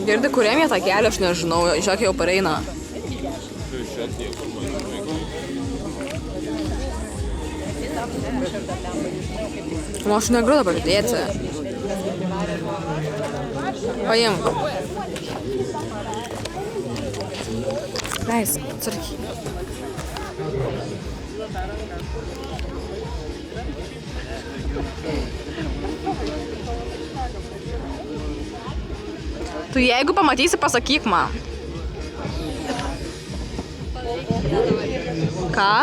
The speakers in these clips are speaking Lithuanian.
Girdi, kuriem jie tą kelią, aš nežinau, žiūrėk jau pareina. Aš negaliu dabar dėti. Paimk. Leisk, atsargiai. Tu jeigu pamatysi, pasakyk man. Ką?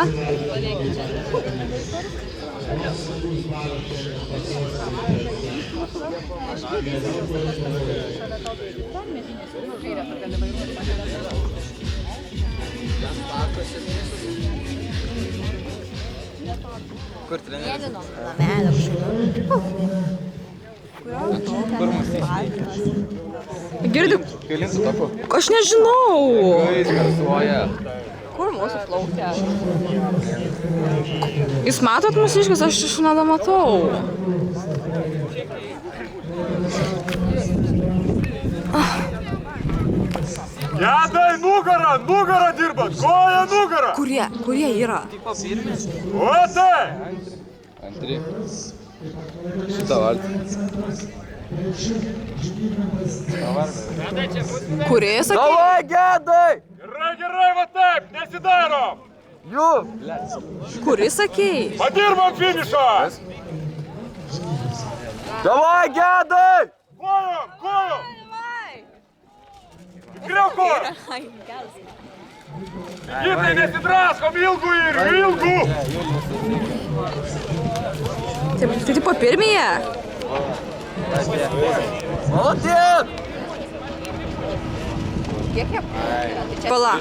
Kur treneris? Namelė Girdi, Kelintų tapu? aš nežinau. Jis garsuoja. Kur mūsų plaukia? Jūs matot mūsiškis, aš iš nedamatau. Gedai, nugarą dirbat, koja nugarą. Kurie yra? O tai! Antri. Šitą valtį. Kurie, sakai? Davai, Gedai! Gerai, va taip, nesidarom. Jų! Kuri sakei? Padirbam finišą. Davai, Gedai! Kojom. Tikriau kojom. Gitai, nesidraskom, ilgų. Tai tipo pirmieji? Молодец! Pala.